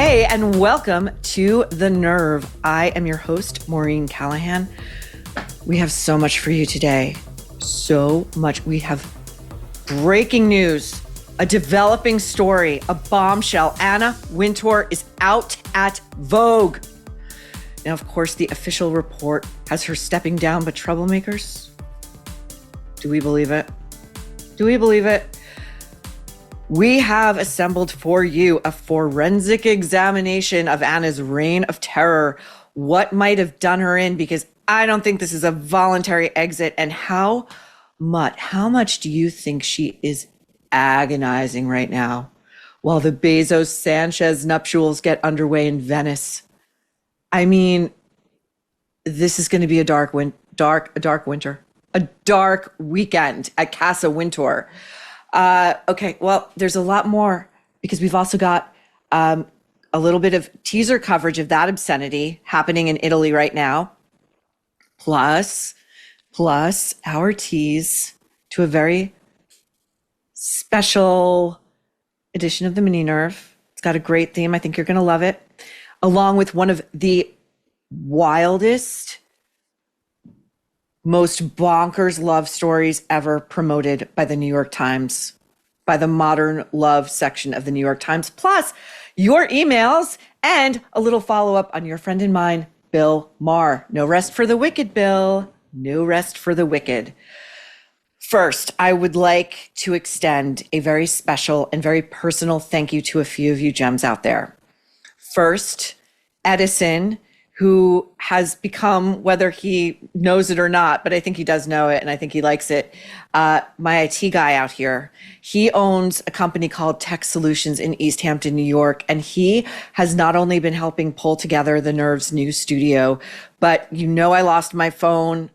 Hey, and welcome to The Nerve. I am your host, Maureen Callahan. We have so much for you today. So much. We have breaking news, a developing story, a bombshell. Anna Wintour is out at Vogue. Now, of course, the official report has her stepping down, but troublemakers, do we believe it? Do we believe it? We have assembled for you a forensic examination of Anna's reign of terror, what might have done her in, because I don't think this is a voluntary exit, and how much do you think she is agonizing right now while the Bezos Sanchez nuptials get underway in Venice? I mean, this is going to be a dark winter, a dark weekend at Casa Wintour. Okay, well, there's a lot more because we've also got a little bit of teaser coverage of that obscenity happening in Italy right now. Plus our tease to a very special edition of the Mini Nerve. It's got a great theme. I think you're going to love it. Along with one of the wildest, most bonkers love stories ever promoted by the New York Times, by the modern love section of the New York Times, plus your emails and a little follow-up on your friend and mine, Bill Maher. No rest for the wicked, Bill. No rest for the wicked. First, I would like to extend a very special and very personal thank you to a few of you gems out there. First, Edison, who has become, whether he knows it or not, but I think he does know it and I think he likes it, my IT guy out here. He owns a company called Tech Solutions in East Hampton, New York, and he has not only been helping pull together the Nerve's new studio, but I lost my phone.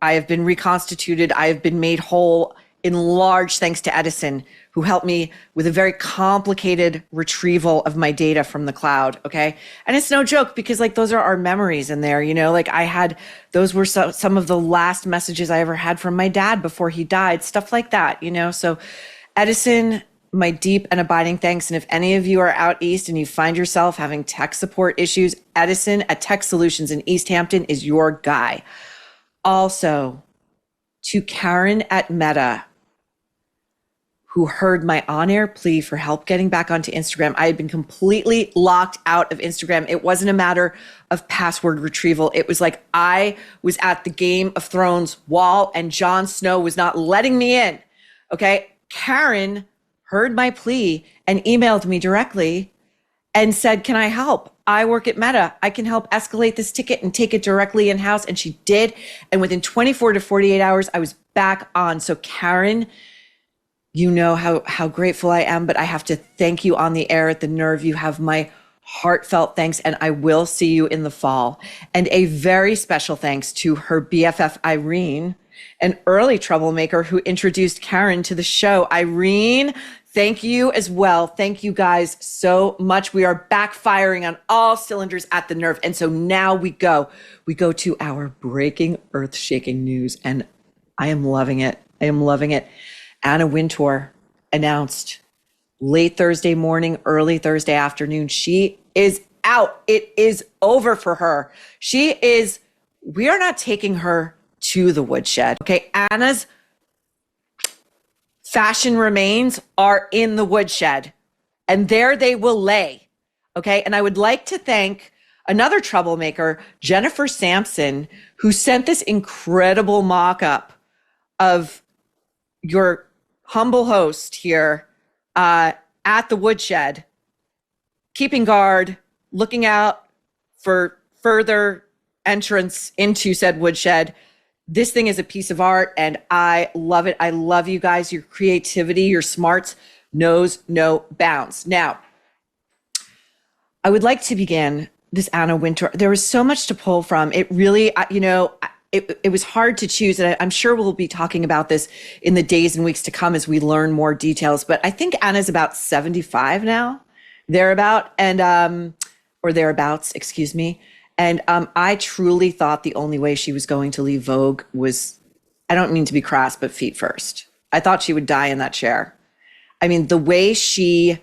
I have been reconstituted. I have been made whole in large thanks to Edison, who helped me with a very complicated retrieval of my data from the cloud. Okay. And it's no joke because those are our memories in there, those were some of the last messages I ever had from my dad before he died, stuff like that, So Edison, my deep and abiding thanks. And if any of you are out East and you find yourself having tech support issues, Edison at Tech Solutions in East Hampton is your guy. Also, to Karen at Meta, who heard my on-air plea for help getting back onto Instagram. I had been completely locked out of Instagram. It wasn't a matter of password retrieval. It was like I was at the Game of Thrones wall and Jon Snow was not letting me in. Okay. Karen heard my plea and emailed me directly and said, can I help? I work at Meta. I can help escalate this ticket and take it directly in-house. And she did. And within 24 to 48 hours, I was back on. So Karen, you know how grateful I am, but I have to thank you on the air at the Nerve. You have my heartfelt thanks, and I will see you in the fall. And a very special thanks to her BFF, Irene, an early troublemaker who introduced Karen to the show. Irene, thank you as well. Thank you guys so much. We are backfiring on all cylinders at the Nerve. And so now we go to our breaking, earth-shaking news, and I am loving it. I am loving it. Anna Wintour announced late Thursday morning, early Thursday afternoon, she is out. It is over for her. We are not taking her to the woodshed. Okay. Anna's fashion remains are in the woodshed and there they will lay. Okay. And I would like to thank another troublemaker, Jennifer Sampson, who sent this incredible mock-up of your humble host here at the woodshed, keeping guard, looking out for further entrance into said woodshed. This thing is a piece of art and I love it. I love you guys. Your creativity, your smarts knows no bounds. Now, I would like to begin this Anna Wintour. There was so much to pull from. It really, it was hard to choose. And I'm sure we'll be talking about this in the days and weeks to come as we learn more details. But I think Anna's about 75 now, thereabouts, excuse me. And I truly thought the only way she was going to leave Vogue was, I don't mean to be crass, but feet first. I thought she would die in that chair. I mean, the way she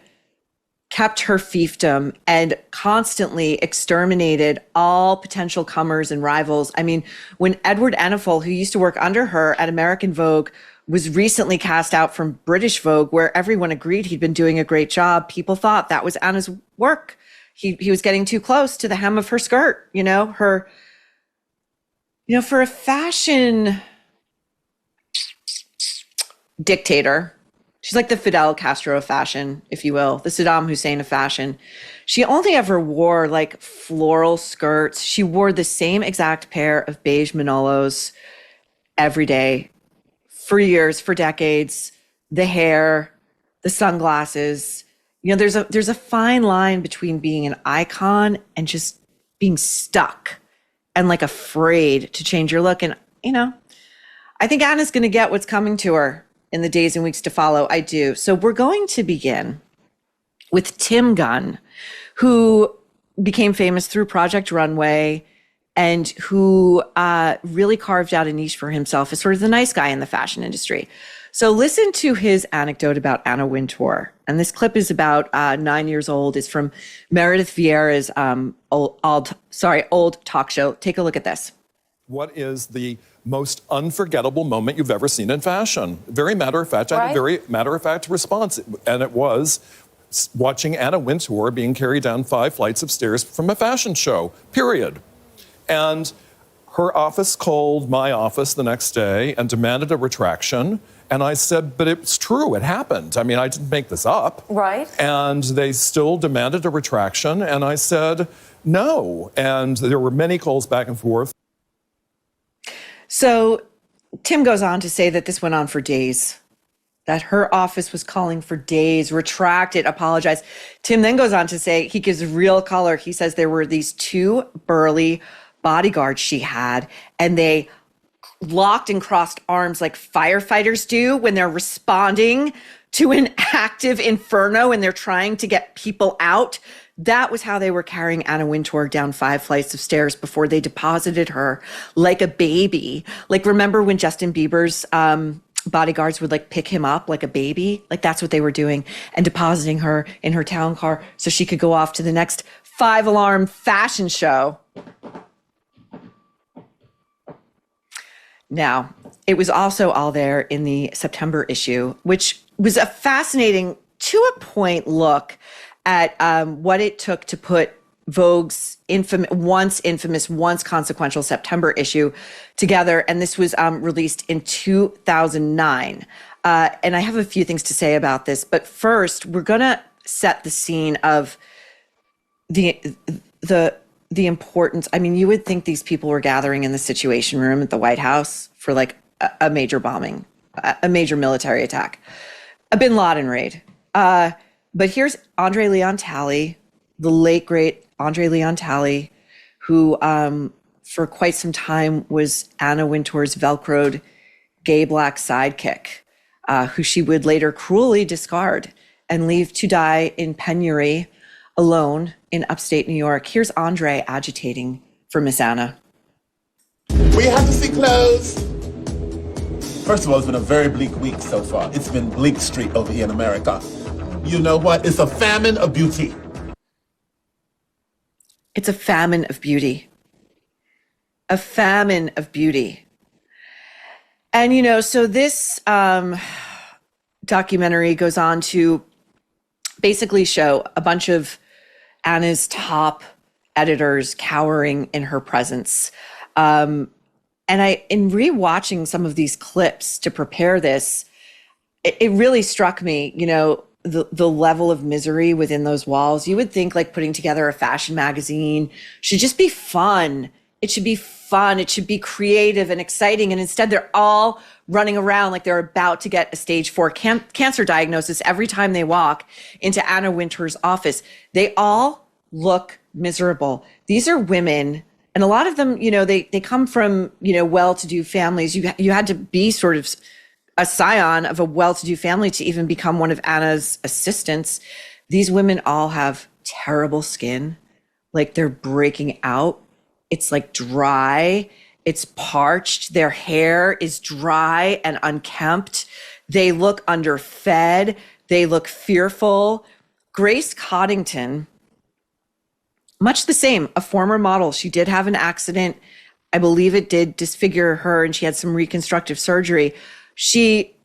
kept her fiefdom and constantly exterminated all potential comers and rivals. I mean, when Edward Enninful, who used to work under her at American Vogue, was recently cast out from British Vogue, where everyone agreed he'd been doing a great job, people thought that was Anna's work. He was getting too close to the hem of her skirt, for a fashion dictator. She's like the Fidel Castro of fashion, if you will, the Saddam Hussein of fashion. She only ever wore like floral skirts. She wore the same exact pair of beige Manolos every day for years, for decades. The hair, the sunglasses. There's a fine line between being an icon and just being stuck and like afraid to change your look. And, I think Anna's going to get what's coming to her in the days and weeks to follow. I do. So we're going to begin with Tim Gunn, who became famous through Project Runway and who really carved out a niche for himself as sort of the nice guy in the fashion industry. So listen to his anecdote about Anna Wintour. And this clip is about 9 years old. It's from Meredith Vieira's old talk show. Take a look at this. What is the most unforgettable moment you've ever seen in fashion? Very matter of fact. I had a very matter of fact response. And it was watching Anna Wintour being carried down 5 flights of stairs from a fashion show, period. And her office called my office the next day and demanded a retraction. And I said, but it's true, it happened. I mean, I didn't make this up. Right. And they still demanded a retraction. And I said, no. And there were many calls back and forth. So Tim goes on to say that this went on for days, that her office was calling for days, retracted, apologized. Tim then goes on to say, he gives real color. He says there were these 2 burly bodyguards she had, and they locked and crossed arms like firefighters do when they're responding to an active inferno and they're trying to get people out. That was how they were carrying Anna Wintour down 5 flights of stairs before they deposited her like a baby. Like, remember when Justin Bieber's bodyguards would like pick him up like a baby? Like, that's what they were doing, and depositing her in her town car so she could go off to the next 5-alarm fashion show. Now, it was also all there in the September issue, which was a fascinating, to a point, look at what it took to put Vogue's once infamous, once consequential September issue together. And this was released in 2009. And I have a few things to say about this. But first, we're going to set the scene of the importance. I mean, you would think these people were gathering in the Situation Room at the White House for like a major bombing, a major military attack, a Bin Laden raid. But here's Andre Leon Talley, the late, great Andre Leon Talley, who for quite some time was Anna Wintour's Velcroed gay Black sidekick, who she would later cruelly discard and leave to die in penury alone in upstate New York. Here's Andre agitating for Miss Anna. We have to see clothes. First of all, it's been a very bleak week so far. It's been Bleak Street over here in America. You know what? It's a famine of beauty. It's a famine of beauty. A famine of beauty. And, so this documentary goes on to basically show a bunch of Anna's top editors cowering in her presence. And in rewatching some of these clips to prepare this, it really struck me, the level of misery within those walls. You would think like putting together a fashion magazine should just be fun. It should be fun. It should be creative and exciting. And instead they're all running around like they're about to get a stage 4 cancer diagnosis every time they walk into Anna Wintour's office. They all look miserable. These are women, and a lot of them, they come from, well-to-do families. You had to be sort of a scion of a well-to-do family to even become one of Anna's assistants. These women all have terrible skin, like they're breaking out. It's like dry, it's parched. Their hair is dry and unkempt. They look underfed. They look fearful. Grace Coddington, much the same, a former model. She did have an accident. I believe it did disfigure her and she had some reconstructive surgery. She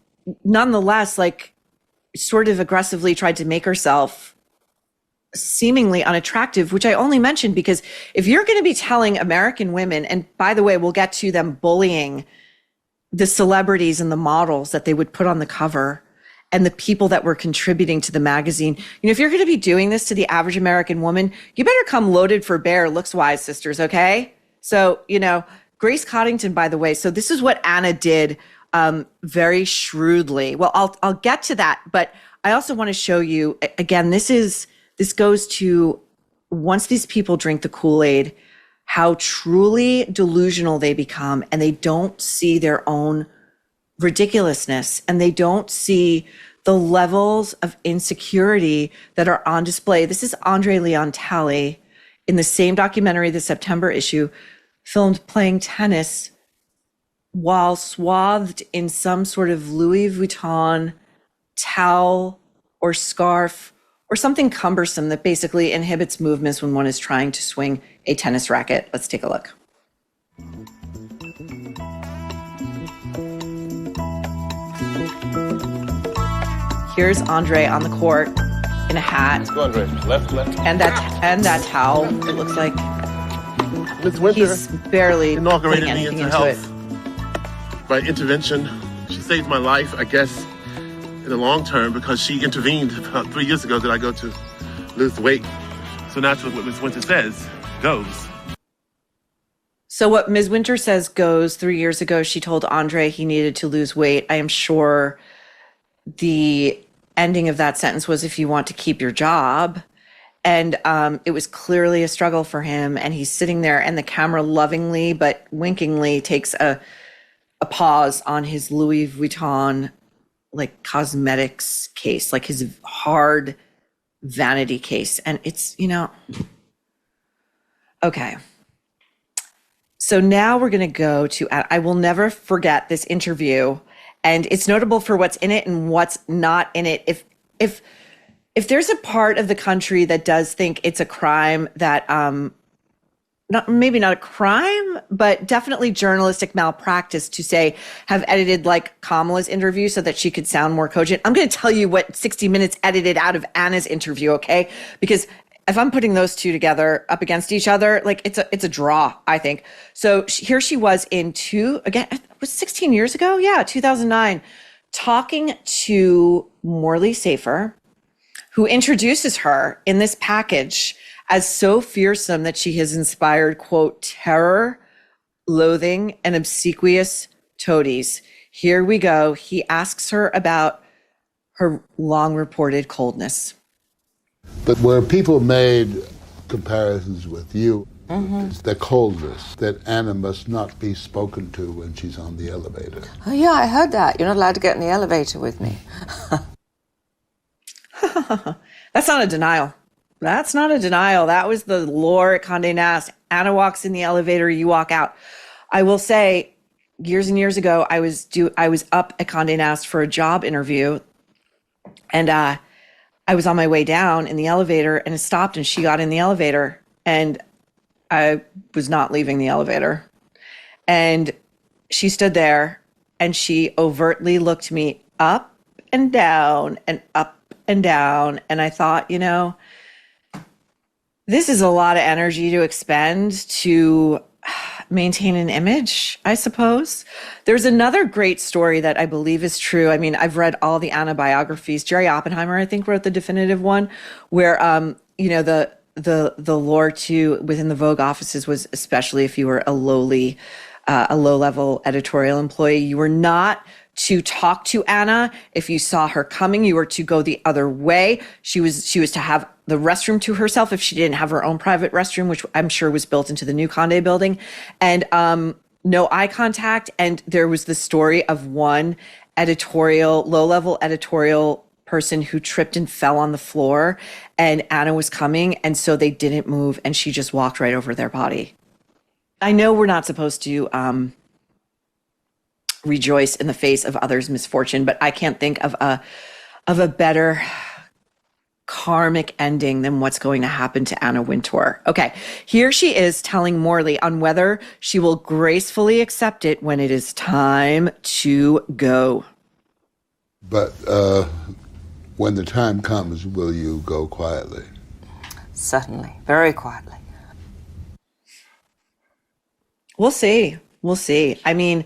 nonetheless, like, sort of aggressively tried to make herself seemingly unattractive, which I only mentioned because if you're going to be telling American women, and by the way, we'll get to them bullying the celebrities and the models that they would put on the cover and the people that were contributing to the magazine. You know, if you're going to be doing this to the average American woman, you better come loaded for bear, looks-wise, sisters, okay? So, you know, Grace Coddington, by the way, so this is what Anna did very shrewdly. Well, I'll get to that, but I also want to show you, again, this goes to, once these people drink the Kool-Aid, how truly delusional they become, and they don't see their own ridiculousness, and they don't see the levels of insecurity that are on display. This is Andre Leon Talley in the same documentary, the September issue, filmed playing tennis while swathed in some sort of Louis Vuitton towel or scarf or something cumbersome that basically inhibits movements when one is trying to swing a tennis racket. Let's take a look. Here's Andre on the court in a hat. Let's go, Andre. Left. And that towel. It looks like Ms. Wintour he's barely inaugurated putting me anything into into health by intervention. She saved my life, I guess, in the long term because she intervened about 3 years ago that I go to lose weight. So naturally what Ms. Wintour says goes. So what Ms. Wintour says goes. 3 years ago, she told Andre he needed to lose weight. I am sure the ending of that sentence was, if you want to keep your job. And it was clearly a struggle for him. And he's sitting there and the camera lovingly but winkingly takes a pause on his Louis Vuitton, like, cosmetics case, like his hard vanity case. And it's, you know, okay. So now we're going to go to, I will never forget this interview, and it's notable for what's in it and what's not in it. If there's a part of the country that does think it's a crime that, maybe not a crime, but definitely journalistic malpractice to say, have edited like Kamala's interview so that she could sound more cogent. I'm going to tell you what 60 Minutes edited out of Anna's interview, okay? Because if I'm putting those two together up against each other, like, it's a draw, I think. So here she was it was 16 years ago? Yeah, 2009, talking to Morley Safer, who introduces her in this package as so fearsome that she has inspired, quote, terror, loathing, and obsequious toadies. Here we go. He asks her about her long reported coldness. But where people made comparisons with you, it's the coldness that Anna must not be spoken to when she's on the elevator. Oh, yeah, I heard that. You're not allowed to get in the elevator with me. That's not a denial. That's not a denial. That was the lore at Condé Nast. Anna walks in the elevator, you walk out. I will say, years and years ago, I was up at Condé Nast for a job interview, and I was on my way down in the elevator, and it stopped, and she got in the elevator, and I was not leaving the elevator. And she stood there, and she overtly looked me up and down and up and down. And I thought, you know, this is a lot of energy to expend to maintain an image, I suppose. There's another great story that I believe is true. I mean, I've read all the Anna biographies. Jerry Oppenheimer, I think, wrote the definitive one where, you know, the lore to within the Vogue offices was, especially if you were a low-level editorial employee, you were not to talk to Anna. If you saw her coming, you were to go the other way. She was to have the restroom to herself if she didn't have her own private restroom, which I'm sure was built into the new Condé building, and no eye contact. And there was the story of one low-level editorial person who tripped and fell on the floor, and Anna was coming, and so they didn't move, and she just walked right over their body. I know we're not supposed to rejoice in the face of others' misfortune, but I can't think of a better karmic ending than what's going to happen to Anna Wintour. Okay, here she is telling Morley on whether she will gracefully accept it when it is time to go. But when the time comes, will you go quietly? Certainly, very quietly. We'll see. We'll see. I mean,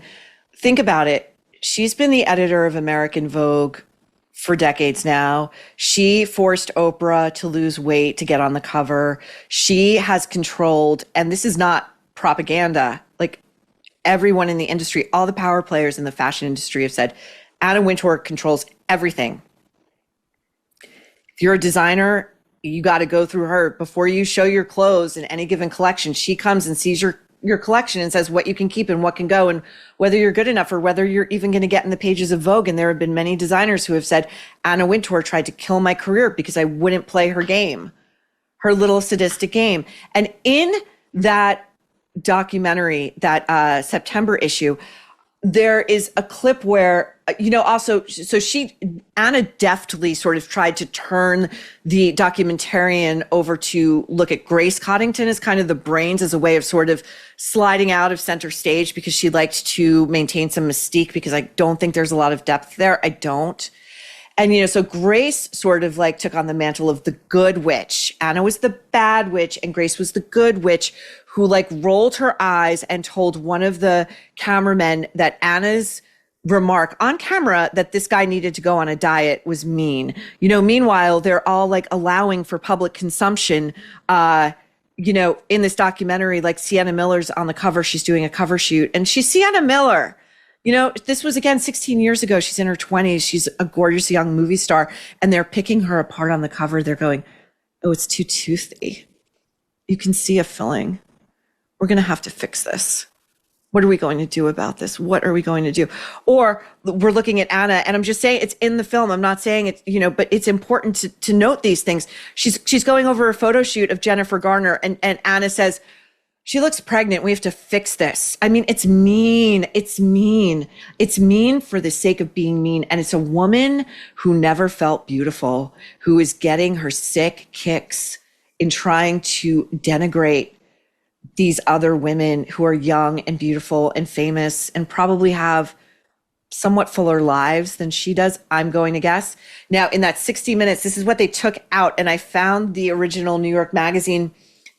think about it. She's been the editor of American Vogue for decades now. She forced Oprah to lose weight to get on the cover. She has controlled, and this is not propaganda, like everyone in the industry, all the power players in the fashion industry have said, Anna Wintour controls everything. If you're a designer, you got to go through her. Before you show your clothes in any given collection, she comes and sees your collection and says what you can keep and what can go and whether you're good enough or whether you're even going to get in the pages of Vogue. And there have been many designers who have said, Anna Wintour tried to kill my career because I wouldn't play her game, her little sadistic game. And in that documentary, that September issue, there is a clip where, Anna deftly sort of tried to turn the documentarian over to look at Grace Coddington as kind of the brains, as a way of sort of sliding out of center stage because she liked to maintain some mystique, because I don't think there's a lot of depth there. I don't. And, so Grace sort of like took on the mantle of the good witch. Anna was the bad witch and Grace was the good witch, who like rolled her eyes and told one of the cameramen that Anna's remark on camera that this guy needed to go on a diet was mean. Meanwhile, they're all like allowing for public consumption, in this documentary, like Sienna Miller's on the cover. She's doing a cover shoot and she's Sienna Miller. This was, again, 16 years ago. She's in her 20s. She's a gorgeous young movie star. And they're picking her apart on the cover. They're going, oh, it's too toothy. You can see a filling. We're going to have to fix this. What are we going to do about this? What are we going to do? Or we're looking at Anna, and I'm just saying it's in the film. I'm not saying it's, but it's important to note these things. She's going over a photo shoot of Jennifer Garner, and Anna says, she looks pregnant. We have to fix this. I mean, it's mean. It's mean. It's mean for the sake of being mean. And it's a woman who never felt beautiful, who is getting her sick kicks in trying to denigrate these other women who are young and beautiful and famous and probably have somewhat fuller lives than she does, I'm going to guess. Now, in that 60 minutes, this is what they took out. And I found the original New York Magazine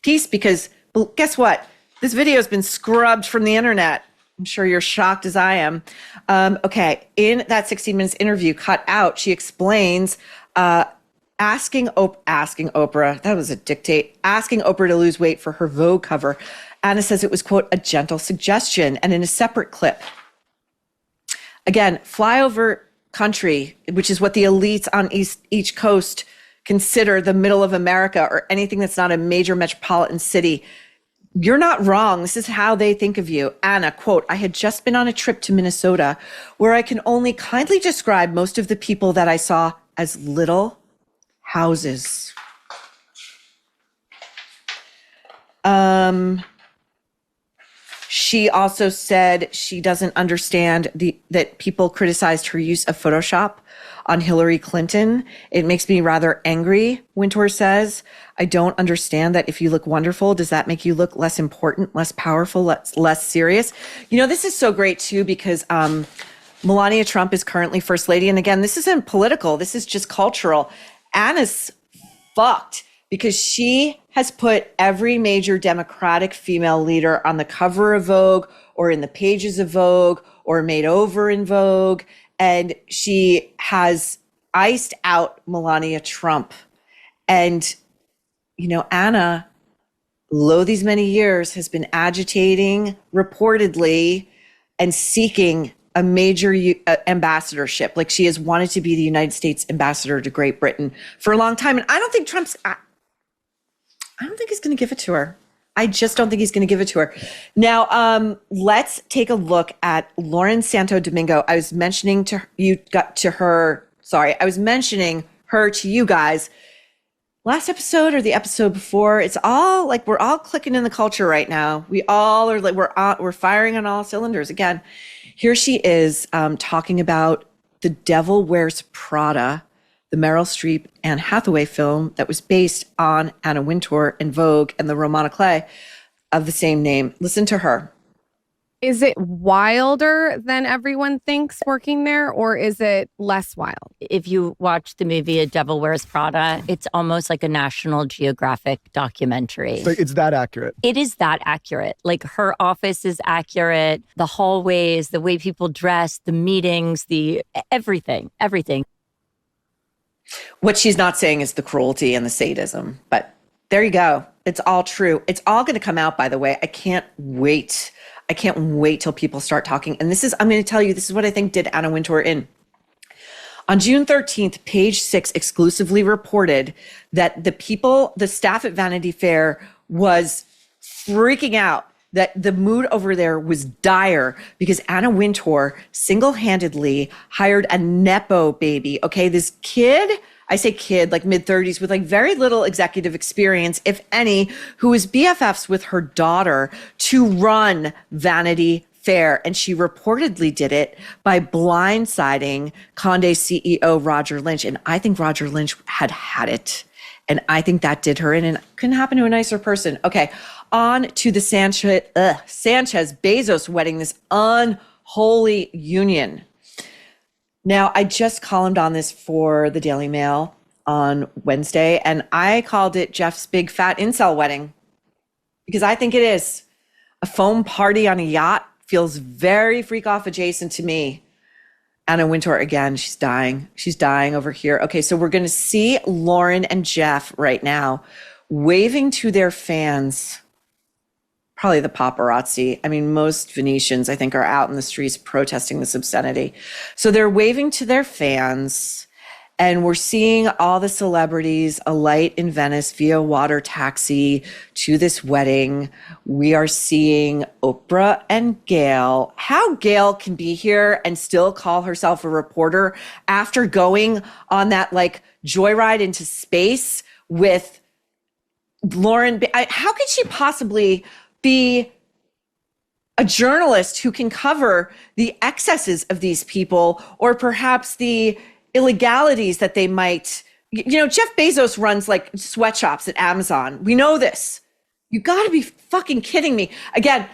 piece because, well, guess what? This video has been scrubbed from the internet. I'm sure you're shocked as I am. Okay, in that 60 minutes interview cut out, she explains asking Oprah, that was a dictate, asking Oprah to lose weight for her Vogue cover. Anna says it was, quote, a gentle suggestion. And in a separate clip, again, flyover country, which is what the elites on each coast consider the middle of America, or anything that's not a major metropolitan city. You're not wrong. This is how they think of you. Anna, quote, I had just been on a trip to Minnesota where I can only kindly describe most of the people that I saw as little houses. She also said she doesn't understand that people criticized her use of Photoshop on Hillary Clinton. It makes me rather angry, Wintour says. I don't understand that if you look wonderful, does that make you look less important, less powerful, less serious? This is so great too, because Melania Trump is currently first lady. And again, this isn't political. This is just cultural. Anna's fucked because she has put every major Democratic female leader on the cover of Vogue or in the pages of Vogue or made over in Vogue. And she has iced out Melania Trump. And, Anna, lo these many years, has been agitating reportedly and seeking a major ambassadorship. Like, she has wanted to be the United States ambassador to Great Britain for a long time. And I don't think I don't think he's going to give it to her. I just don't think he's going to give it to her. Now, let's take a look at Lauren Santo Domingo. I was mentioning her to you guys last episode or the episode before. It's all like, we're all clicking in the culture right now. We all are like, we're firing on all cylinders. Again, here she is talking about The Devil Wears Prada, the Meryl Streep Anne Hathaway film that was based on Anna Wintour and Vogue and the roman à clef of the same name. Listen to her. Is it wilder than everyone thinks working there, or is it less wild? If you watch the movie A Devil Wears Prada, it's almost like a National Geographic documentary. So it's that accurate. It is that accurate. Like, her office is accurate, the hallways, the way people dress, the meetings, the everything. What she's not saying is the cruelty and the sadism, but there you go. It's all true. It's all going to come out, by the way. I can't wait till people start talking. And I'm going to tell you, this is what I think did Anna Wintour in. On June 13th, Page 6 exclusively reported that the staff at Vanity Fair was freaking out, that the mood over there was dire because Anna Wintour single-handedly hired a Nepo baby. Okay, this kid, I say kid, like mid-30s, with like very little executive experience, if any, who was BFFs with her daughter to run Vanity Fair. And she reportedly did it by blindsiding Condé's CEO, Roger Lynch. And I think Roger Lynch had it. And I think that did her in, and couldn't happen to a nicer person. Okay, on to the Sanchez-Bezos wedding, this unholy union. Now, I just columned on this for the Daily Mail on Wednesday, and I called it Jeff's big fat incel wedding because I think it is. A foam party on a yacht feels very freak off adjacent to me. Anna Wintour, again, she's dying. She's dying over here. Okay, so we're going to see Lauren and Jeff right now waving to their fans. Probably the paparazzi. I mean, most Venetians, I think, are out in the streets protesting this obscenity. So they're waving to their fans, and we're seeing all the celebrities alight in Venice via water taxi to this wedding. We are seeing Oprah and Gayle. How Gayle can be here and still call herself a reporter after going on that like joyride into space with Lauren. How could she possibly be a journalist who can cover the excesses of these people, or perhaps the illegalities that they might, Jeff Bezos runs like sweatshops at Amazon. We know this. You got to be fucking kidding me. Again,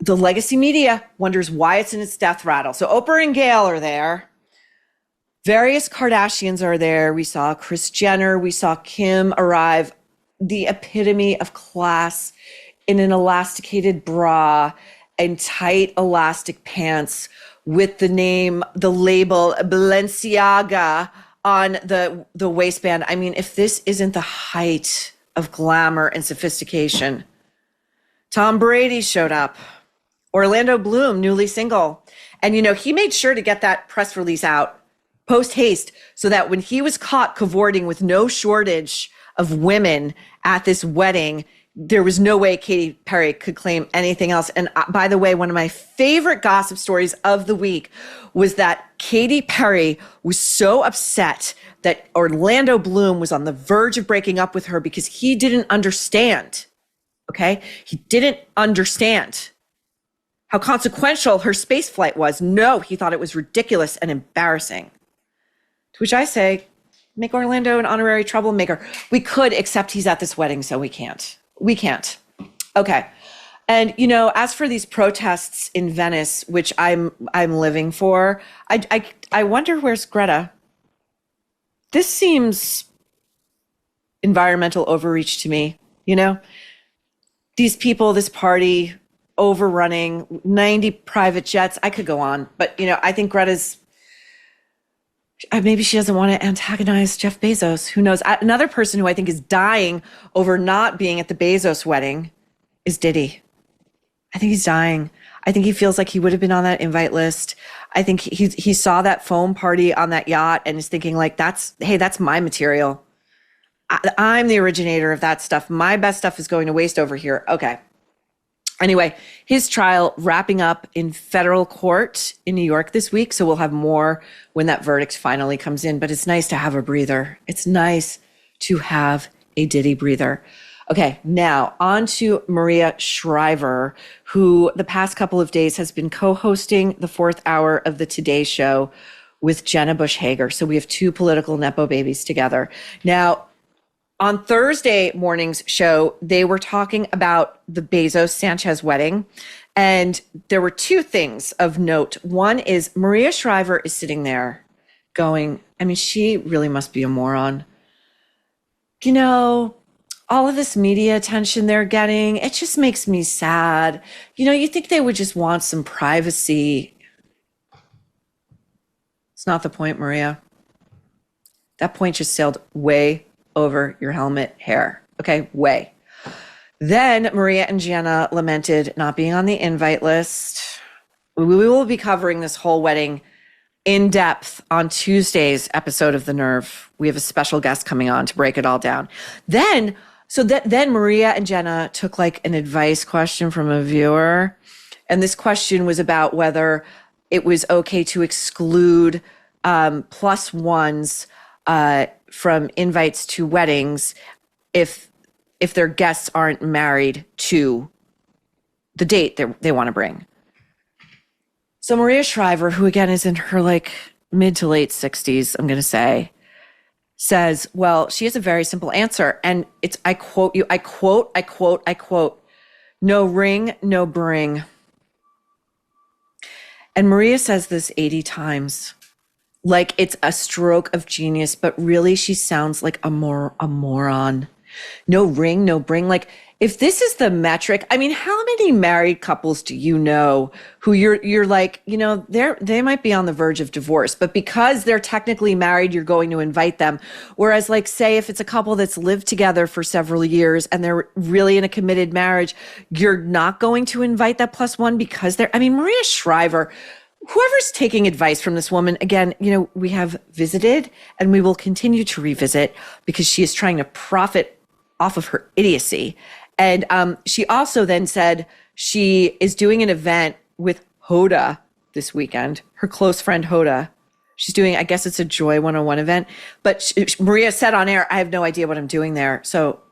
the legacy media wonders why it's in its death rattle. So Oprah and Gayle are there. Various Kardashians are there. We saw Kris Jenner. We saw Kim arrive. The epitome of class in an elasticated bra and tight elastic pants with the label Balenciaga on the waistband. I mean, if this isn't the height of glamour and sophistication. Tom Brady showed up. Orlando Bloom, newly single. And, he made sure to get that press release out post haste so that when he was caught cavorting with no shortage of women at this wedding, there was no way Katy Perry could claim anything else. And by the way, one of my favorite gossip stories of the week was that Katy Perry was so upset that Orlando Bloom was on the verge of breaking up with her because he didn't understand, okay? He didn't understand how consequential her space flight was. No, he thought it was ridiculous and embarrassing. To which I say, make Orlando an honorary troublemaker. We could, except he's at this wedding, so we can't. We can't. Okay. And, as for these protests in Venice, which I'm living for, I wonder where's Greta? This seems environmental overreach to me, These people, this party, overrunning, 90 private jets. I could go on. But, I think Greta's, maybe she doesn't want to antagonize Jeff Bezos. Who knows? Another person who I think is dying over not being at the Bezos wedding is Diddy. I think he's dying. I think he feels like he would have been on that invite list. I think he saw that foam party on that yacht and is thinking like, that's my material. I'm the originator of that stuff. My best stuff is going to waste over here. Okay. Anyway, his trial wrapping up in federal court in New York this week. So we'll have more when that verdict finally comes in. But it's nice to have a breather. It's nice to have a Diddy breather. Okay, now on to Maria Shriver, who the past couple of days has been co-hosting the fourth hour of the Today Show with Jenna Bush Hager. So we have two political Nepo babies together. Now, on Thursday morning's show, they were talking about the Bezos Sanchez wedding. And there were two things of note. One is Maria Shriver is sitting there going, I mean, she really must be a moron. You know, all of this media attention they're getting, it just makes me sad. You know, you think they would just want some privacy. It's not the point, Maria. That point just sailed way over your helmet hair. Okay, way. Then Maria and Jenna lamented not being on the invite list. We will be covering this whole wedding in depth on Tuesday's episode of The Nerve. We have a special guest coming on to break it all down. Then Maria and Jenna took like an advice question from a viewer. And this question was about whether it was okay to exclude plus ones from invites to weddings if their guests aren't married to the date they want to bring. So Maria Shriver, who again is in her like mid to late 60s, I'm going to say, says, well, she has a very simple answer. And it's, I quote, no ring, no bring. And Maria says this 80 times. Like it's a stroke of genius, but really she sounds like a moron. No ring, no bring. Like if this is the metric, I mean, how many married couples do you know who you're like, you know, they might be on the verge of divorce, but because they're technically married, you're going to invite them. Whereas like, say if it's a couple that's lived together for several years and they're really in a committed marriage, you're not going to invite that plus one because Maria Shriver, whoever's taking advice from this woman, again, you know, we have visited and we will continue to revisit because she is trying to profit off of her idiocy. And she also then said she is doing an event with Hoda this weekend, her close friend Hoda. She's doing, I guess it's a Joy 101 event. But Maria said on air, I have no idea what I'm doing there. So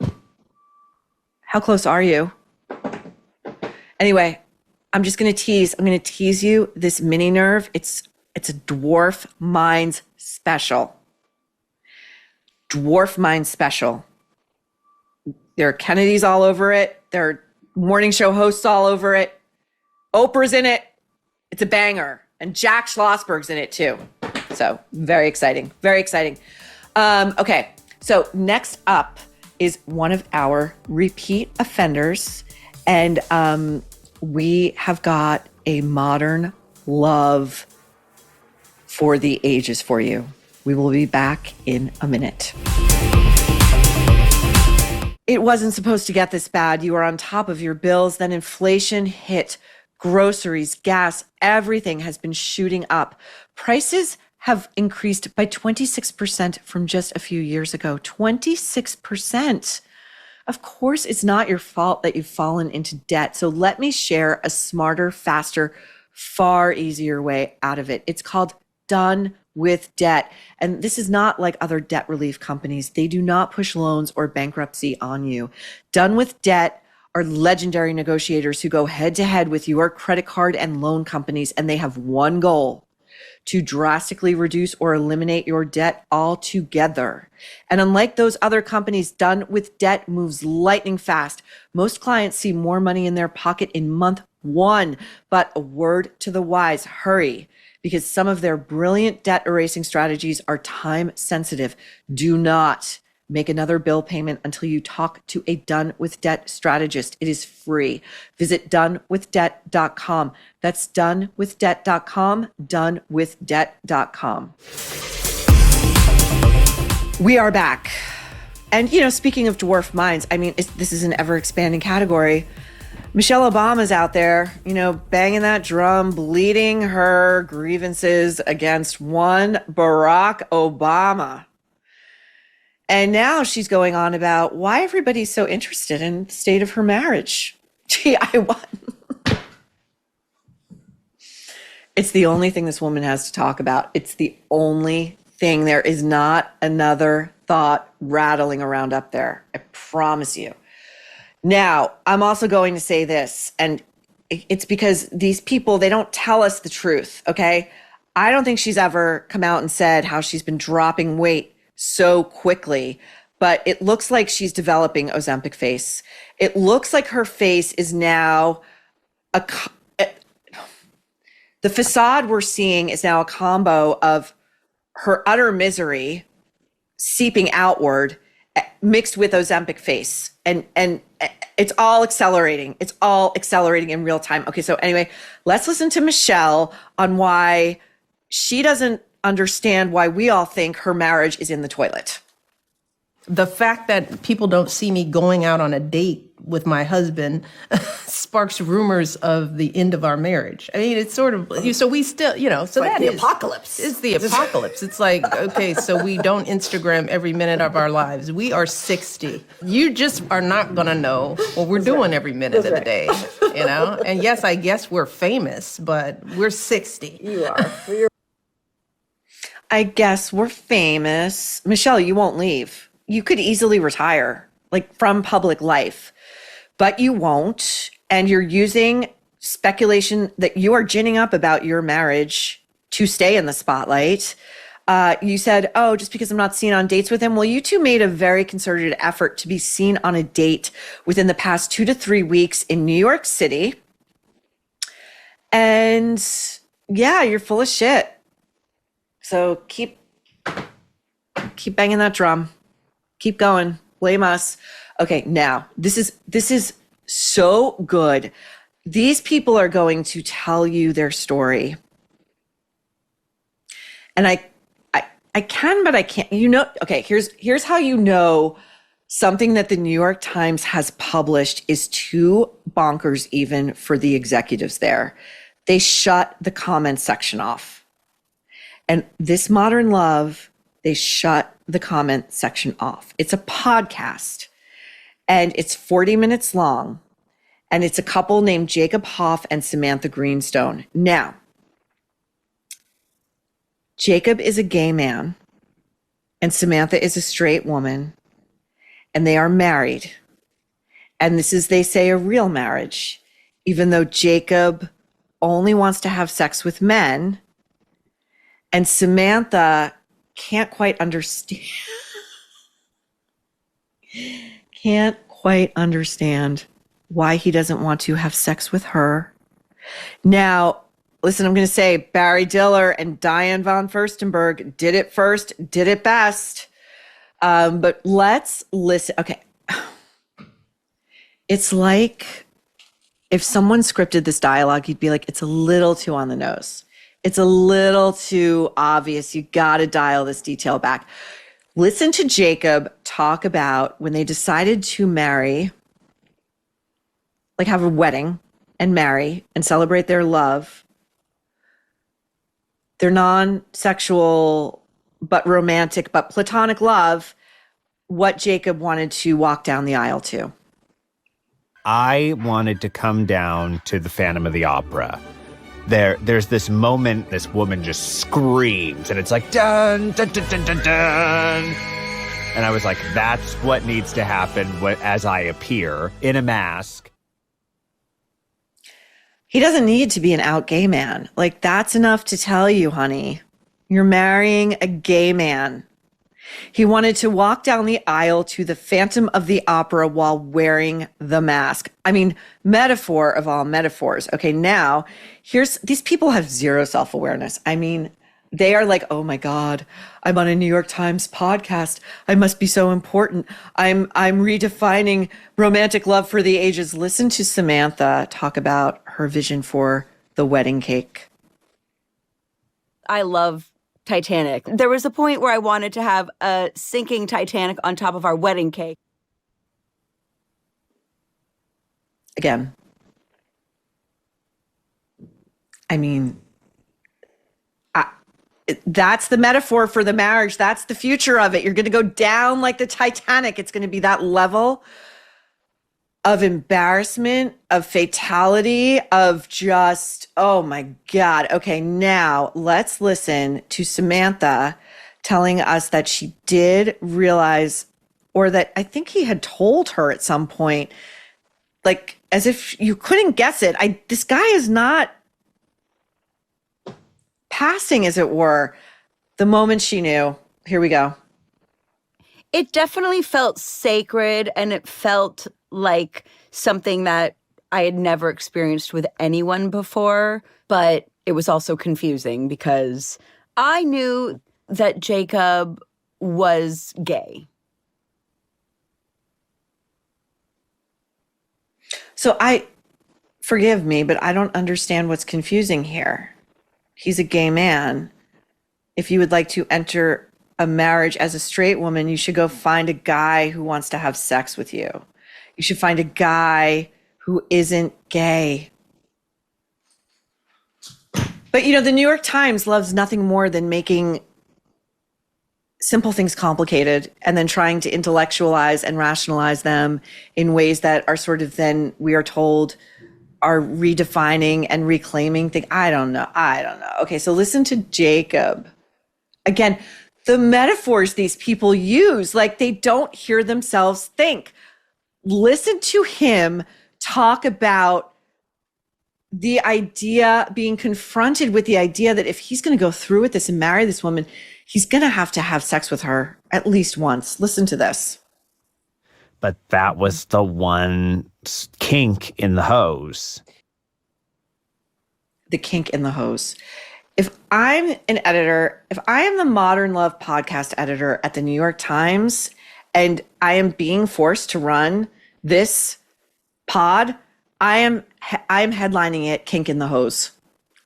how close are you? Anyway, I'm just going to tease. I'm going to tease you this mini nerve. It's a Dwarf Minds special. Dwarf Minds special. There are Kennedys all over it. There are morning show hosts all over it. Oprah's in it. It's a banger. And Jack Schlossberg's in it too. So very exciting. Very exciting. Okay. So next up is one of our repeat offenders. And we have got a modern love for the ages for you. We will be back in a minute. It wasn't supposed to get this bad. You were on top of your bills. Then inflation hit. Groceries, gas, everything has been shooting up. Prices have increased by 26% from just a few years ago. 26%. Of course, it's not your fault that you've fallen into debt. So let me share a smarter, faster, far easier way out of it. It's called Done with Debt. And this is not like other debt relief companies. They do not push loans or bankruptcy on you. Done with Debt are legendary negotiators who go head to head with your credit card and loan companies, and they have one goal: to drastically reduce or eliminate your debt altogether. And unlike those other companies, Done with Debt moves lightning fast. Most clients see more money in their pocket in month one, but a word to the wise: hurry, because some of their brilliant debt erasing strategies are time sensitive. Do not make another bill payment until you talk to a Done with Debt strategist. It is free. Visit donewithdebt.com. That's donewithdebt.com, donewithdebt.com. We are back. And, you know, speaking of dwarf minds, I mean, this is an ever expanding category. Michelle Obama's out there, you know, banging that drum, bleeding her grievances against one Barack Obama. And now she's going on about why everybody's so interested in the state of her marriage. Gee, It's the only thing this woman has to talk about. It's the only thing. There is not another thought rattling around up there. I promise you. Now, I'm also going to say this, and it's because these people, they don't tell us the truth, okay? I don't think she's ever come out and said how she's been dropping weight so quickly, but it looks like she's developing Ozempic face. It looks like her face is now the facade we're seeing is now a combo of her utter misery seeping outward mixed with Ozempic face. And it's all accelerating. It's all accelerating in real time. Okay, so anyway, let's listen to Michelle on why she doesn't understand why we all think her marriage is in the toilet. The fact that people don't see me going out on a date with my husband sparks rumors of the end of our marriage. I mean, it's sort of, so we still, so like that the is apocalypse. It's the apocalypse. It's like, okay, so we don't Instagram every minute of our lives. We are 60. You just are not going to know what we're doing every minute of the day, And yes, I guess we're famous, but we're 60. You are. I guess we're famous. Michelle, you won't leave. You could easily retire, like from public life, but you won't. And you're using speculation that you are ginning up about your marriage to stay in the spotlight. You said, oh, just because I'm not seen on dates with him. Well, you two made a very concerted effort to be seen on a date within the past 2 to 3 weeks in New York City. And yeah, you're full of shit. So keep banging that drum. Keep going. Blame us. Okay, now this is so good. These people are going to tell you their story. And I can, but I can't. Okay, here's how you know something that the New York Times has published is too bonkers even for the executives there. They shut the comment section off. And This Modern Love, they shut the comment section off. It's a podcast and it's 40 minutes long. And it's a couple named Jacob Hoff and Samantha Greenstone. Now, Jacob is a gay man and Samantha is a straight woman, and they are married. And this is, they say, a real marriage, even though Jacob only wants to have sex with men. And Samantha can't quite understand why he doesn't want to have sex with her. Now, listen, I'm going to say Barry Diller and Diane von Furstenberg did it first, did it best. But let's listen. Okay. It's like if someone scripted this dialogue, you'd be like, it's a little too on the nose. It's a little too obvious. You got to dial this detail back. Listen to Jacob talk about when they decided to marry, like have a wedding and marry and celebrate their love, their non-sexual but romantic but platonic love, what Jacob wanted to walk down the aisle to. I wanted to come down to the Phantom of the Opera. There's this moment, this woman just screams, and it's like, dun, dun, dun, dun, dun, dun. And I was like, that's what needs to happen as I appear in a mask. He doesn't need to be an out gay man. Like, that's enough to tell you, honey, you're marrying a gay man. He wanted to walk down the aisle to the Phantom of the Opera while wearing the mask. I mean, metaphor of all metaphors. Okay, now, these people have zero self-awareness. I mean, they are like, oh my God, I'm on a New York Times podcast. I must be so important. I'm redefining romantic love for the ages. Listen to Samantha talk about her vision for the wedding cake. I love Titanic. There was a point where I wanted to have a sinking Titanic on top of our wedding cake. Again, I mean, that's the metaphor for the marriage. That's the future of it. You're going to go down like the Titanic. It's going to be that level of embarrassment, of fatality, of just, oh my God. Okay, now let's listen to Samantha telling us that she did realize, or that I think he had told her at some point, like as if you couldn't guess it. This guy is not passing, as it were, the moment she knew. Here we go. It definitely felt sacred, and it felt like something that I had never experienced with anyone before. But it was also confusing because I knew that Jacob was gay. So forgive me, but I don't understand what's confusing here. He's a gay man. If you would like to enter a marriage as a straight woman, you should go find a guy who wants to have sex with you. You should find a guy who isn't gay. But the New York Times loves nothing more than making simple things complicated and then trying to intellectualize and rationalize them in ways that are sort of, then we are told, are redefining and reclaiming things. I don't know. Okay, so listen to Jacob. Again, the metaphors these people use, like they don't hear themselves think. Listen to him talk about the idea, being confronted with the idea that if he's going to go through with this and marry this woman, he's going to have sex with her at least once. Listen to this. But that was the one kink in the hose. The kink in the hose. If I'm an editor, if I am the Modern Love podcast editor at the New York Times, and I am being forced to run this pod, I'm headlining it Kink in the Hose.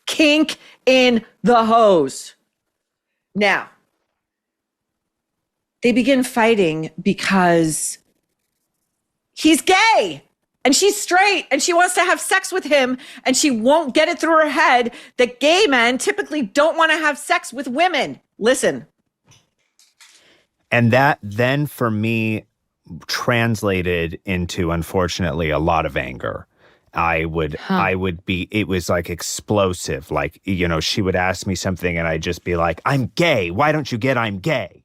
Kink in the hose. Now, they begin fighting because he's gay and she's straight and she wants to have sex with him, and she won't get it through her head that gay men typically don't want to have sex with women. Listen. And that then for me translated into, unfortunately, a lot of anger. I would be, it was like explosive. Like, she would ask me something and I'd just be like, I'm gay. Why don't you get I'm gay?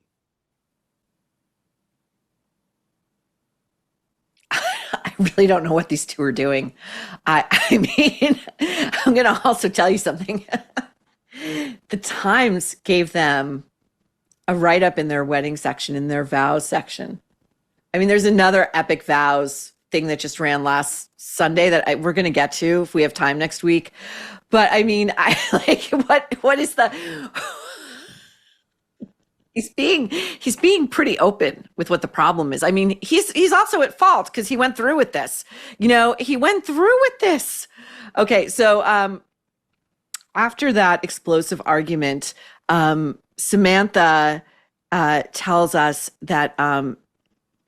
I really don't know what these two are doing. I mean, I'm going to also tell you something. The Times gave them a write-up in their wedding section, in their vows section. I mean, there's another epic vows thing that just ran last Sunday that we're going to get to if we have time next week. But I mean, what is the... He's being pretty open with what the problem is. I mean, he's also at fault because he went through with this. He went through with this. Okay, so after that explosive argument, Samantha tells us that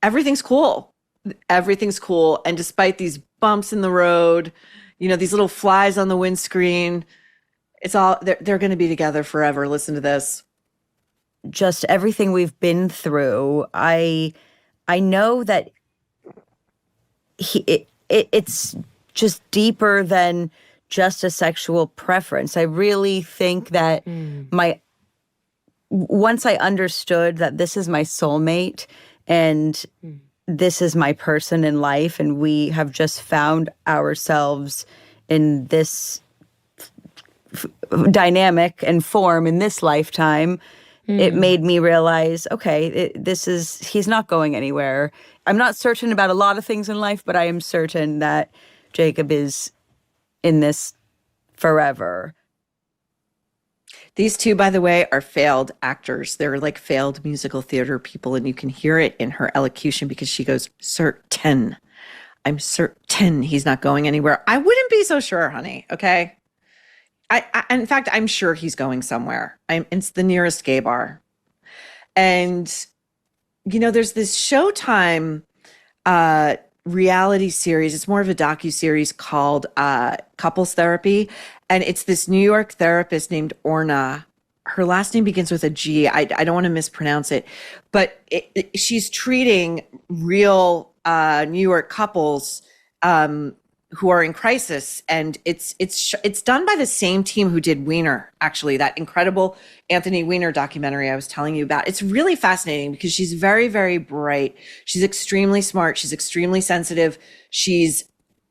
everything's cool. Everything's cool. And despite these bumps in the road, these little flies on the windscreen, they're going to be together forever. Listen to this. Just everything we've been through, I know that it's just deeper than just a sexual preference. I really think that once I understood that this is my soulmate and this is my person in life, and we have just found ourselves in this dynamic and form in this lifetime, it made me realize, okay, he's not going anywhere. I'm not certain about a lot of things in life, but I am certain that Jacob is in this forever. These two, by the way, are failed actors. They're like failed musical theater people, and you can hear it in her elocution because she goes, certain. I'm certain he's not going anywhere. I wouldn't be so sure, honey, okay? In fact, I'm sure he's going somewhere. It's the nearest gay bar. And, there's this Showtime reality series. It's more of a docuseries called Couples Therapy. And it's this New York therapist named Orna. Her last name begins with a G. I don't want to mispronounce it. But she's treating real New York couples who are in crisis, and it's done by the same team who did Weiner, actually, that incredible Anthony Weiner documentary I was telling you about. It's really fascinating because she's very, very bright. She's extremely smart. She's extremely sensitive. She's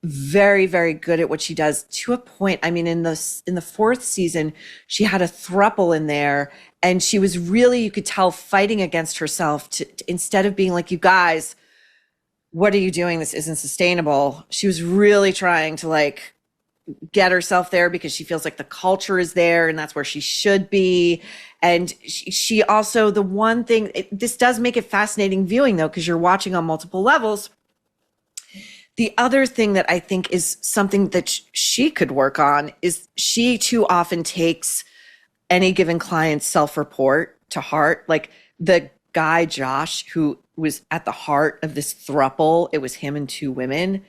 very, very good at what she does to a point. I mean, in the fourth season, she had a throuple in there, and she was really, you could tell, fighting against herself to instead of being like, you guys, what are you doing? This isn't sustainable. She was really trying to like get herself there because she feels like the culture is there and that's where she should be. And she also, the one thing, this does make it fascinating viewing though, because you're watching on multiple levels. The other thing that I think is something that she could work on is she too often takes any given client's self-report to heart. Like the guy, Josh, who was at the heart of this throuple, it was him and two women.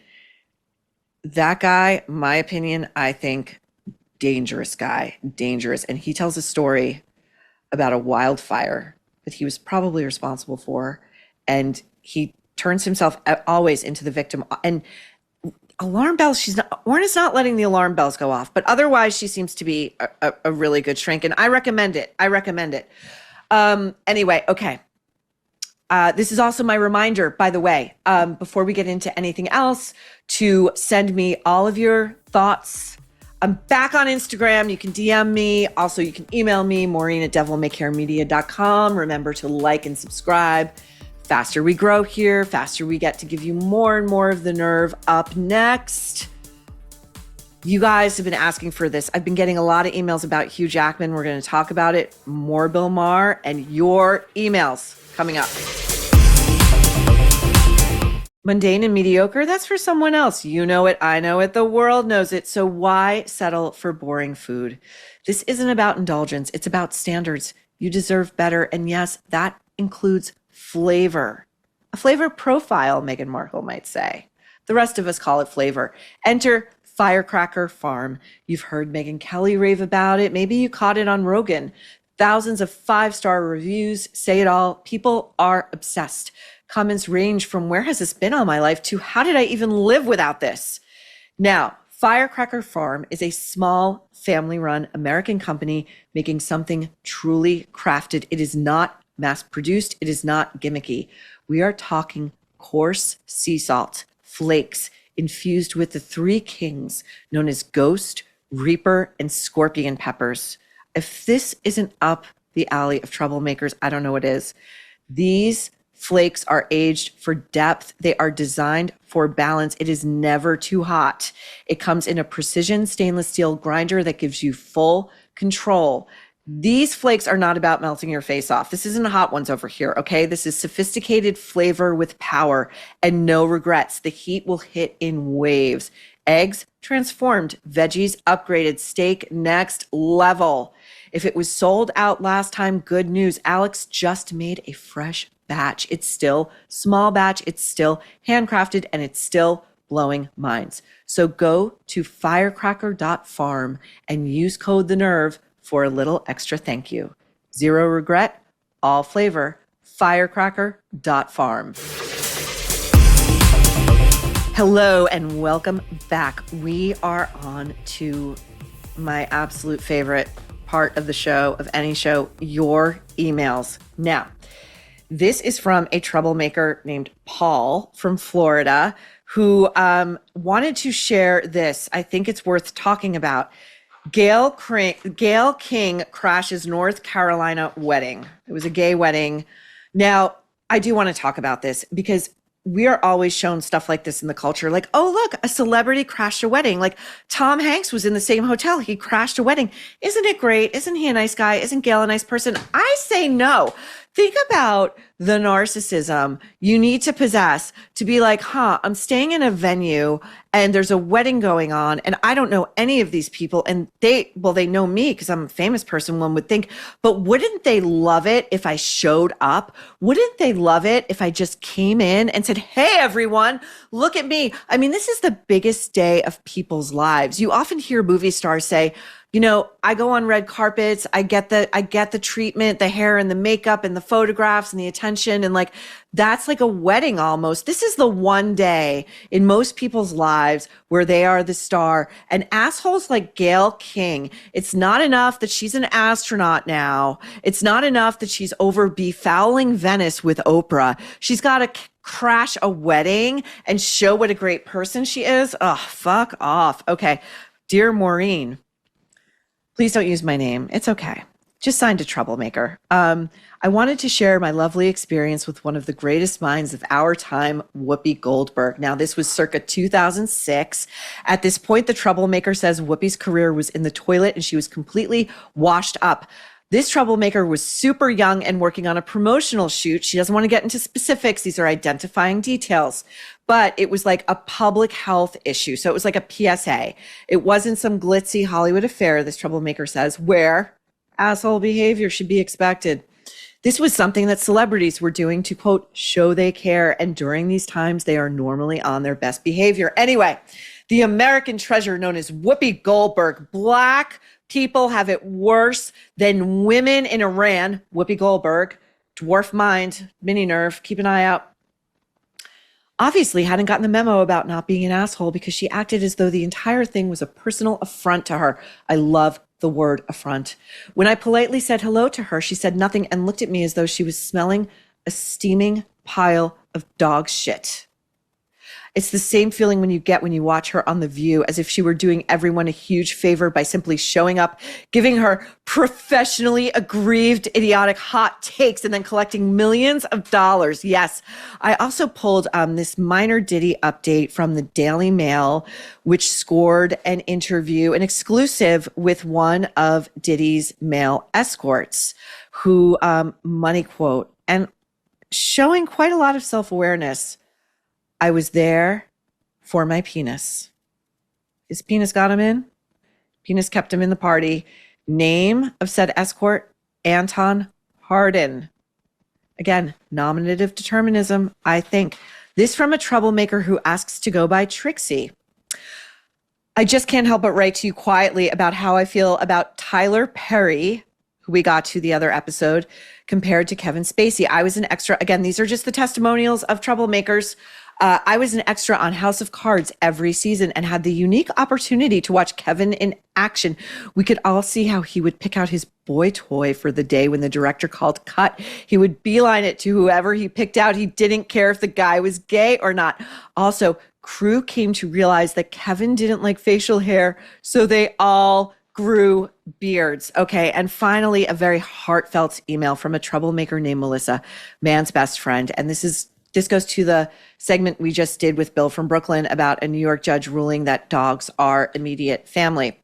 That guy, my opinion, I think, dangerous guy, dangerous. And he tells a story about a wildfire that he was probably responsible for. And he turns himself always into the victim. And alarm bells, Warren is not letting the alarm bells go off, but otherwise she seems to be a really good shrink. And I recommend it. Anyway, okay. This is also my reminder, by the way, before we get into anything else, to send me all of your thoughts. I'm back on Instagram. You can DM me. Also, you can email me, Maureen@devilmaycaremedia.com. Remember to like and subscribe. Faster we grow here, faster we get to give you more and more of the nerve. Up next, you guys have been asking for this. I've been getting a lot of emails about Hugh Jackman. We're going to talk about it. More Bill Maher and your emails coming up. Mundane and mediocre, that's for someone else. You know it, I know it, the world knows it. So why settle for boring food? This isn't about indulgence. It's about standards. You deserve better. And yes, that includes flavor. A flavor profile, Meghan Markle might say. The rest of us call it flavor. Enter Firecracker Farm. You've heard Megyn Kelly rave about it. Maybe you caught it on Rogan. Thousands of 5-star reviews say it all. People are obsessed. Comments range from where has this been all my life to how did I even live without this? Now, Firecracker Farm is a small family-run American company making something truly crafted. It is not mass-produced. It is not gimmicky. We are talking coarse sea salt, flakes, infused with the three kings known as Ghost, Reaper, and Scorpion peppers. If this isn't up the alley of troublemakers, I don't know what is. These flakes are aged for depth. They are designed for balance. It is never too hot. It comes in a precision stainless steel grinder that gives you full control. These flakes are not about melting your face off. This isn't Hot Ones over here, okay? This is sophisticated flavor with power and no regrets. The heat will hit in waves. Eggs transformed, veggies upgraded, steak next level. If it was sold out last time, good news. Alex just made a fresh batch. It's still small batch, it's still handcrafted, and it's still blowing minds. So go to firecracker.farm and use code The Nerve for a little extra thank you. Zero regret, all flavor, firecracker.farm. Hello and welcome back. We are on to my absolute favorite part of the show, of any show, your emails. Now, this is from a troublemaker named Paul from Florida who wanted to share this. I think it's worth talking about. Gayle King crashes North Carolina wedding. It was a gay wedding. Now, I do want to talk about this because we are always shown stuff like this in the culture. Like, oh, look, a celebrity crashed a wedding. Like Tom Hanks was in the same hotel. He crashed a wedding. Isn't it great? Isn't he a nice guy? Isn't Gayle a nice person? I say no. Think about the narcissism you need to possess to be like, I'm staying in a venue and there's a wedding going on and I don't know any of these people and they know me because I'm a famous person, one would think, but wouldn't they love it if I showed up? Wouldn't they love it if I just came in and said, hey, everyone, look at me. I mean, this is the biggest day of people's lives. You often hear movie stars say, you know, I go on red carpets, I get the treatment, the hair and the makeup and the photographs and the attention. And like, that's like a wedding almost. This is the one day in most people's lives where they are the star. And assholes like Gayle King, it's not enough that she's an astronaut now. It's not enough that she's over befouling Venice with Oprah. She's got to crash a wedding and show what a great person she is. Oh, fuck off. Okay. Dear Maureen, please don't use my name. It's okay. Just signed a troublemaker. I wanted to share my lovely experience with one of the greatest minds of our time, Whoopi Goldberg. Now, this was circa 2006. At this point, the troublemaker says Whoopi's career was in the toilet and she was completely washed up. This troublemaker was super young and working on a promotional shoot. She doesn't want to get into specifics. These are identifying details. But it was like a public health issue. So it was like a PSA. It wasn't some glitzy Hollywood affair, this troublemaker says, where asshole behavior should be expected. This was something that celebrities were doing to, quote, show they care. And during these times, they are normally on their best behavior. Anyway, the American treasure known as Whoopi Goldberg, Black people have it worse than women in Iran. Whoopi Goldberg, dwarf mind, mini nerve, keep an eye out. Obviously hadn't gotten the memo about not being an asshole because she acted as though the entire thing was a personal affront to her. I love the word affront. When I politely said hello to her, she said nothing and looked at me as though she was smelling a steaming pile of dog shit. It's the same feeling when you watch her on The View, as if she were doing everyone a huge favor by simply showing up, giving her professionally aggrieved, idiotic hot takes, and then collecting millions of dollars. Yes. I also pulled this minor Diddy update from the Daily Mail, which scored an interview, an exclusive with one of Diddy's male escorts, who, money quote, and showing quite a lot of self-awareness. I was there for my penis. His penis got him in. Penis kept him in the party. Name of said escort, Anton Hardin. Again, nominative determinism, I think. This from a troublemaker who asks to go by Trixie. I just can't help but write to you quietly about how I feel about Tyler Perry, who we got to the other episode, compared to Kevin Spacey. I was an extra. Again, these are just the testimonials of troublemakers. I was an extra on House of Cards every season and had the unique opportunity to watch Kevin in action. We could all see how he would pick out his boy toy for the day when the director called cut. He would beeline it to whoever he picked out. He didn't care if the guy was gay or not. Also, crew came to realize that Kevin didn't like facial hair, so they all grew beards. Okay. And finally, a very heartfelt email from a troublemaker named Melissa, man's best friend. And this goes to the segment we just did with Bill from Brooklyn about a New York judge ruling that dogs are immediate family.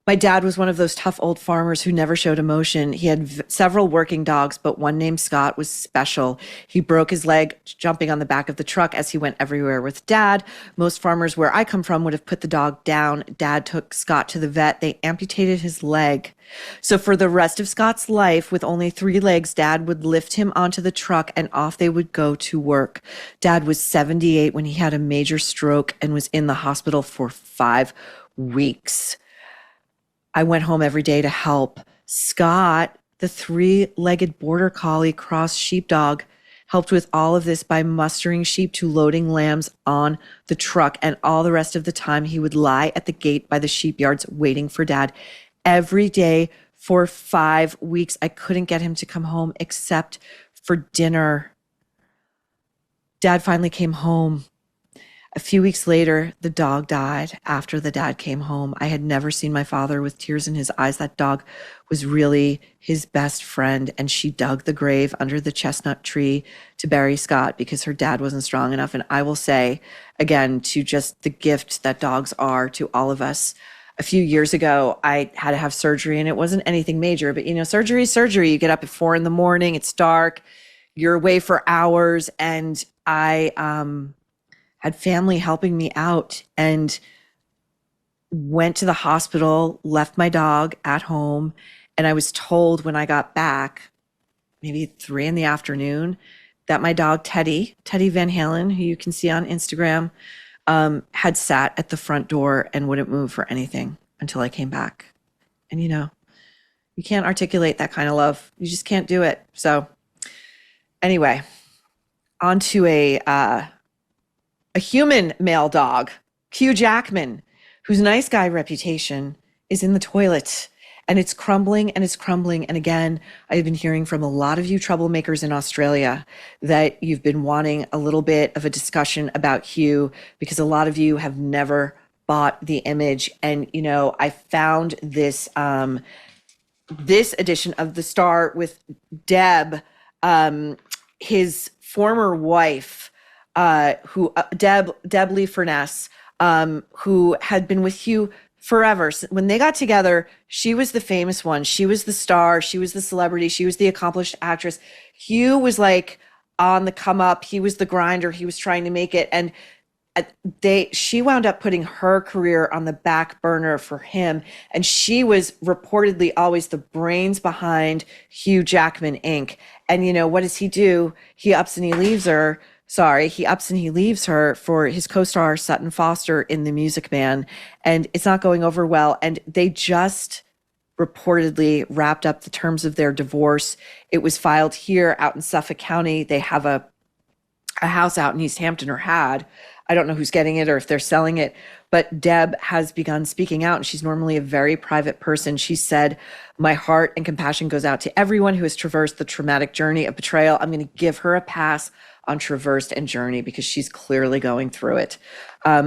My dad was one of those tough old farmers who never showed emotion. He had several working dogs, but one named Scott was special. He broke his leg jumping on the back of the truck as he went everywhere with Dad. Most farmers where I come from would have put the dog down. Dad took Scott to the vet. They amputated his leg. So for the rest of Scott's life, with only 3 legs, Dad would lift him onto the truck and off they would go to work. Dad was 78 when he had a major stroke and was in the hospital for 5 weeks. I went home every day to help. Scott, the 3-legged border collie cross sheepdog, helped with all of this by mustering sheep to loading lambs on the truck. And all the rest of the time, he would lie at the gate by the sheepyards waiting for Dad. Every day for 5 weeks, I couldn't get him to come home except for dinner. Dad finally came home. A few weeks later, the dog died after the dad came home. I had never seen my father with tears in his eyes. That dog was really his best friend, and she dug the grave under the chestnut tree to bury Scott because her dad wasn't strong enough. And I will say, again, to just the gift that dogs are to all of us. A few years ago, I had to have surgery, and it wasn't anything major, but surgery is surgery. You get up at 4 a.m, it's dark, you're away for hours, and I had family helping me out and went to the hospital, left my dog at home. And I was told when I got back, maybe 3 p.m, that my dog, Teddy Van Halen, who you can see on Instagram, had sat at the front door and wouldn't move for anything until I came back. And you can't articulate that kind of love. You just can't do it. So anyway, on to a human male dog, Hugh Jackman, whose nice guy reputation is in the toilet. And it's crumbling and it's crumbling. And again, I've been hearing from a lot of you troublemakers in Australia that you've been wanting a little bit of a discussion about Hugh because a lot of you have never bought the image. And, you know, I found this, this edition of The Star with Deb, his former wife, Deb Lee Furness, who had been with Hugh forever. When they got together, she was the famous one. She was the star. She was the celebrity. She was the accomplished actress. Hugh was like on the come up. He was the grinder. He was trying to make it. And she wound up putting her career on the back burner for him. And she was reportedly always the brains behind Hugh Jackman Inc. And you know, what does he do? He ups and he leaves her. He ups and he leaves her for his co-star Sutton Foster in The Music Man. And it's not going over well. And they just reportedly wrapped up the terms of their divorce. It was filed here out in Suffolk County. They have a house out in East Hampton, or had. I don't know who's getting it or if they're selling it, but Deb has begun speaking out, and she's normally a very private person. She said, "My heart and compassion goes out to everyone who has traversed the traumatic journey of betrayal. I'm going to give her a pass on traversed and journey because she's clearly going through it."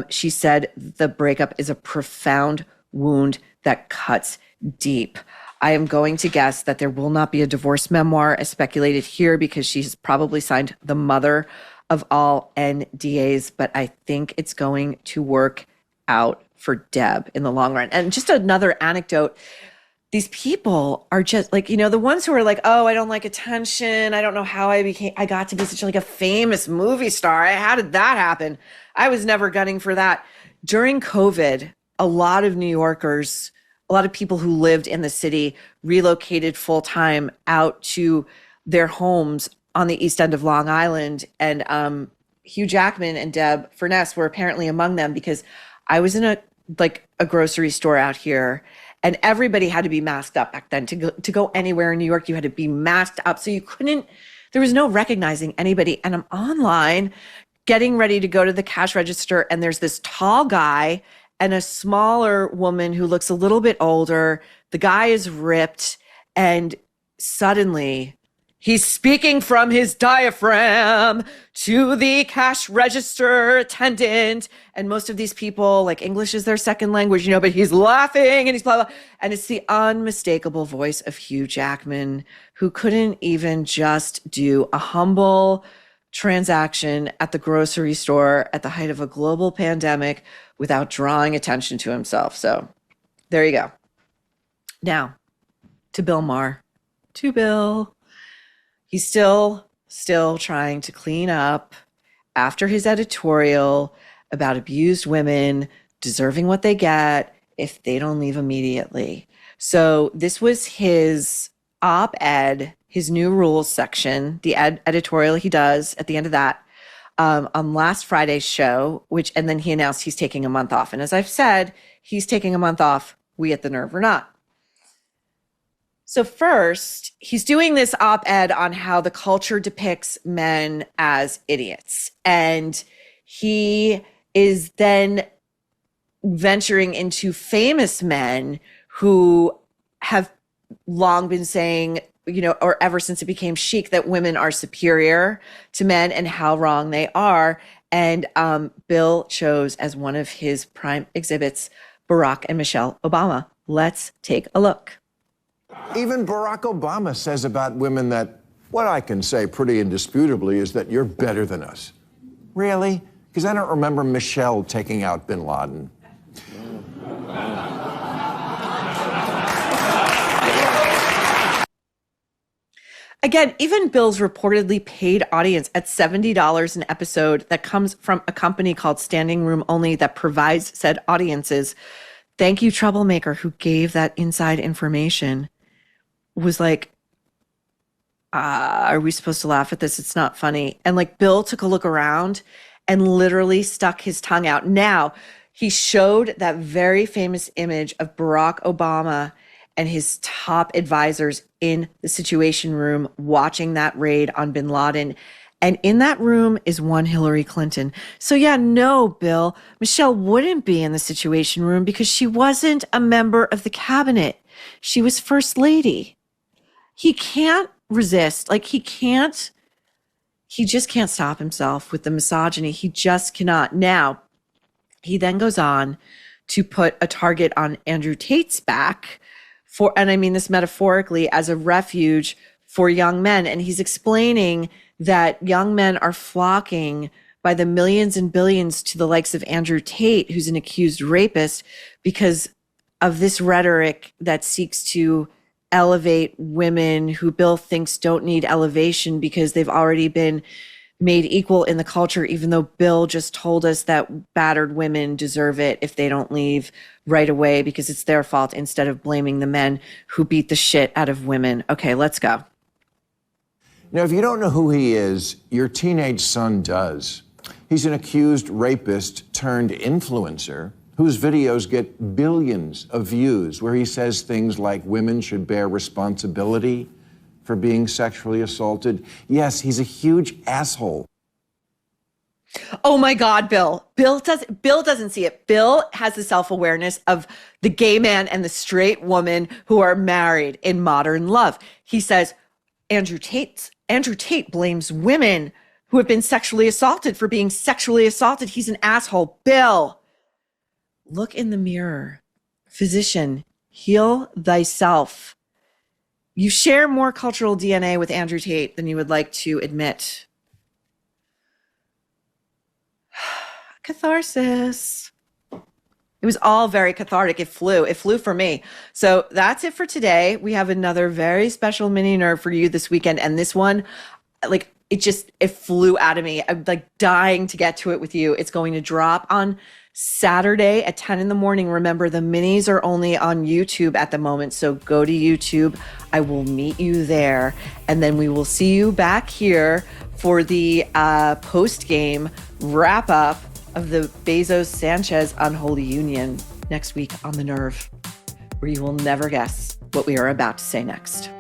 She said the breakup is a profound wound that cuts deep. I am going to guess that there will not be a divorce memoir as speculated here because she's probably signed the mother of all NDAs, but I think it's going to work out for Deb in the long run. And just another anecdote, these people are just like, you know, the ones who are like, oh, I don't like attention. I don't know how I got to be such like a famous movie star. How did that happen? I was never gunning for that. During COVID, a lot of New Yorkers, a lot of people who lived in the city relocated full-time out to their homes on the East End of Long Island. And Hugh Jackman and Deb Furness were apparently among them because I was in a grocery store out here and everybody had to be masked up back then. To go anywhere in New York, you had to be masked up. So there was no recognizing anybody. And I'm online getting ready to go to the cash register, and there's this tall guy and a smaller woman who looks a little bit older. The guy is ripped, and suddenly he's speaking from his diaphragm to the cash register attendant. And most of these people, like, English is their second language, you know, but he's laughing and he's blah, blah. And it's the unmistakable voice of Hugh Jackman, who couldn't even just do a humble transaction at the grocery store at the height of a global pandemic without drawing attention to himself. So there you go. Now to Bill Maher. To Bill. He's still trying to clean up after his editorial about abused women deserving what they get if they don't leave immediately. So this was his op-ed, his new rules section, the editorial he does at the end of that on last Friday's show, and then he announced he's taking a month off. And as I've said, he's taking a month off, we at The Nerve or not. So first, he's doing this op-ed on how the culture depicts men as idiots. And he is then venturing into famous men who have long been saying, you know, or ever since it became chic, that women are superior to men and how wrong they are. And Bill chose as one of his prime exhibits Barack and Michelle Obama. Let's take a look. Even Barack Obama says about women that what I can say pretty indisputably is that you're better than us. Really? Because I don't remember Michelle taking out bin Laden. Again, even Bill's reportedly paid audience at $70 an episode that comes from a company called Standing Room Only that provides said audiences. Thank you, troublemaker, who gave that inside information. Was like, are we supposed to laugh at this? It's not funny. And like, Bill took a look around and literally stuck his tongue out. Now, he showed that very famous image of Barack Obama and his top advisors in the Situation Room watching that raid on bin Laden. And in that room is one Hillary Clinton. So yeah, no, Bill, Michelle wouldn't be in the Situation Room because she wasn't a member of the cabinet. She was first lady. He can't resist. Like, he just can't stop himself with the misogyny. He just cannot. Now, he then goes on to put a target on Andrew Tate's back and I mean this metaphorically, as a refuge for young men. And he's explaining that young men are flocking by the millions and billions to the likes of Andrew Tate, who's an accused rapist, because of this rhetoric that seeks to elevate women who Bill thinks don't need elevation because they've already been made equal in the culture, even though Bill just told us that battered women deserve it if they don't leave right away because it's their fault, instead of blaming the men who beat the shit out of women. Okay, let's go. Now, if you don't know who he is, your teenage son does. He's an accused rapist turned influencer whose videos get billions of views, where he says things like women should bear responsibility for being sexually assaulted. Yes, he's a huge asshole. Oh my God, Bill. Bill doesn't see it. Bill has the self-awareness of the gay man and the straight woman who are married in modern love. He says, Andrew Tate blames women who have been sexually assaulted for being sexually assaulted. He's an asshole. Bill, look in the mirror. Physician, heal thyself. You share more cultural DNA with Andrew Tate than you would like to admit. Catharsis. It was all very cathartic. It flew for me. So that's it for today. We have another very special mini nerve for you this weekend. And this one, like, it flew out of me. I'm like dying to get to it with you. It's going to drop on Saturday at 10 in the morning. Remember, the minis are only on YouTube at the moment. So go to YouTube. I will meet you there. And then we will see you back here for the post-game wrap-up of the Bezos Sanchez unholy union next week on The Nerve, where you will never guess what we are about to say next.